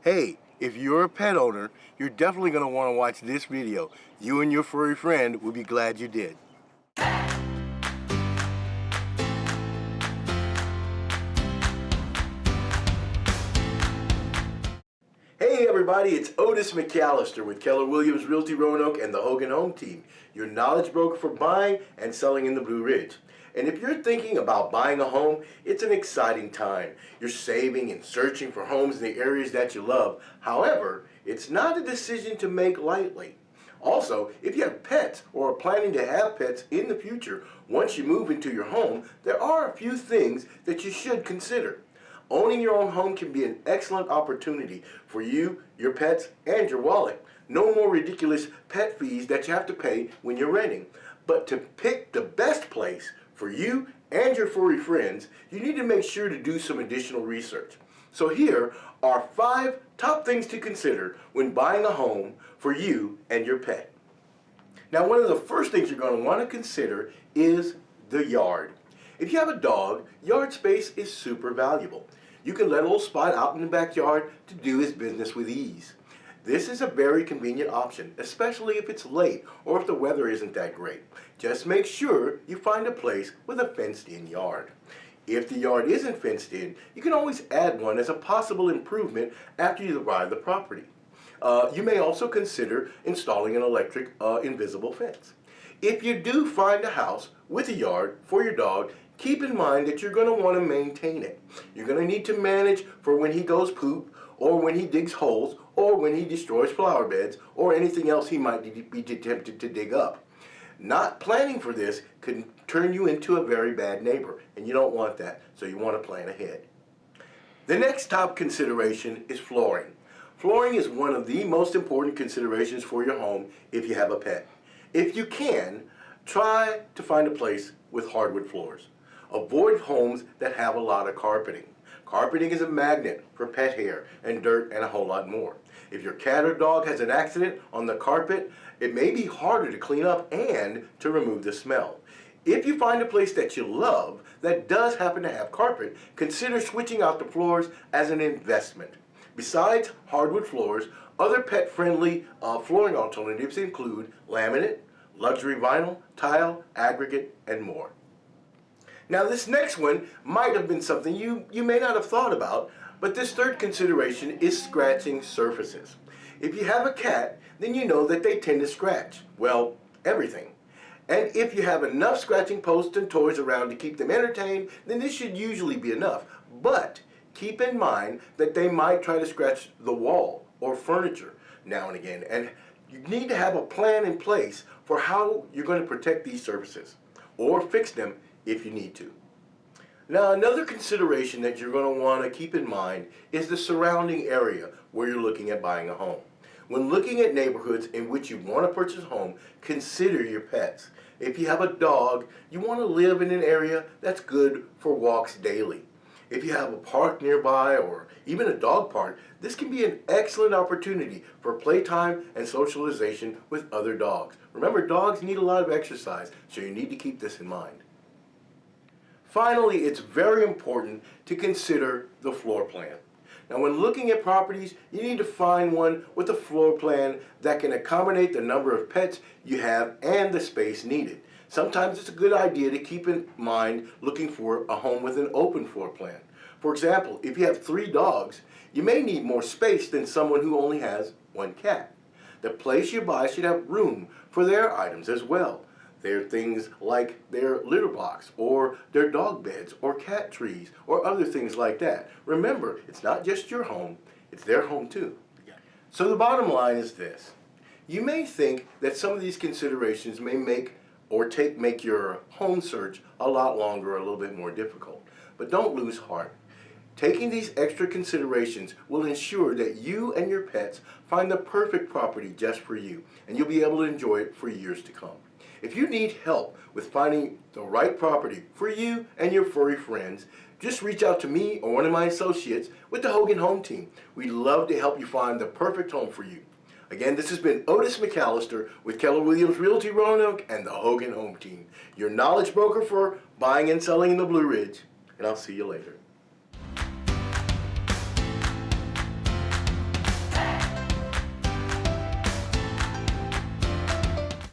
Hey, if you're a pet owner, you're definitely going to want to watch this video. You and your furry friend will be glad you did. Hey everybody, it's Otis McAllister with Keller Realty Roanoke and the Hogan Home Team, your knowledge broker for buying and selling in the Blue Ridge. And if you're thinking about buying a home, it's an exciting time. You're saving and searching for homes in the areas that you love. However, it's not a decision to make lightly. Also, if you have pets or are planning to have pets in the future, once you move into your home, there are a few things that you should consider. Owning your own home can be an excellent opportunity for you, your pets, and your wallet. No more ridiculous pet fees that you have to pay when you're renting. But to pick the best place for you and your furry friends, you need to make sure to do some additional research. So here are 5 top things to consider when buying a home for you and your pet. Now, one of the first things you're going to want to consider is the yard. If you have a dog, yard space is super valuable. You can let a little spot out in the backyard to do his business with ease. This is a very convenient option, especially if it's late or if the weather isn't that great. Just make sure you find a place with a fenced-in yard. If the yard isn't fenced in, you can always add one as a possible improvement after you arrive at the property. You may also consider installing an electric invisible fence. If you do find a house with a yard for your dog, keep in mind that you're going to want to maintain it. You're going to need to manage for when he goes poop, or when he digs holes, or when he destroys flower beds, or anything else he might be tempted to dig up. Not planning for this can turn you into a very bad neighbor, and you don't want that, so you want to plan ahead. The next top consideration is flooring. Flooring is one of the most important considerations for your home if you have a pet. If you can, try to find a place with hardwood floors. Avoid homes that have a lot of carpeting. Carpeting is a magnet for pet hair and dirt and a whole lot more. If your cat or dog has an accident on the carpet, it may be harder to clean up and to remove the smell. If you find a place that you love that does happen to have carpet, consider switching out the floors as an investment. Besides hardwood floors, other pet-friendly flooring alternatives include laminate, luxury vinyl, tile, aggregate, and more. Now this next one might have been something you may not have thought about, but this third consideration is scratching surfaces. If you have a cat, then you know that they tend to scratch, well, everything. And if you have enough scratching posts and toys around to keep them entertained, then this should usually be enough. But keep in mind that they might try to scratch the wall or furniture now and again, and you need to have a plan in place for how you're going to protect these surfaces or fix them if you need to. Now, another consideration that you're going to want to keep in mind is the surrounding area where you're looking at buying a home. When looking at neighborhoods in which you want to purchase a home, consider your pets. If you have a dog, you want to live in an area that's good for walks daily. If you have a park nearby or even a dog park, this can be an excellent opportunity for playtime and socialization with other dogs. Remember, dogs need a lot of exercise, so you need to keep this in mind. Finally, it's very important to consider the floor plan. Now, when looking at properties, you need to find one with a floor plan that can accommodate the number of pets you have and the space needed. Sometimes it's a good idea to keep in mind looking for a home with an open floor plan. For example, if you have 3 dogs, you may need more space than someone who only has 1 cat. The place you buy should have room for their items as well. There are things like their litter box or their dog beds or cat trees or other things like that. Remember, it's not just your home, it's their home too. So the bottom line is this. You may think that some of these considerations may make your home search a lot longer or a little bit more difficult. But don't lose heart. Taking these extra considerations will ensure that you and your pets find the perfect property just for you, and you'll be able to enjoy it for years to come. If you need help with finding the right property for you and your furry friends, just reach out to me or one of my associates with the Hogan Home Team. We'd love to help you find the perfect home for you. Again, this has been Otis McAllister with Keller Realty Roanoke and the Hogan Home Team, your knowledge broker for buying and selling in the Blue Ridge, and I'll see you later.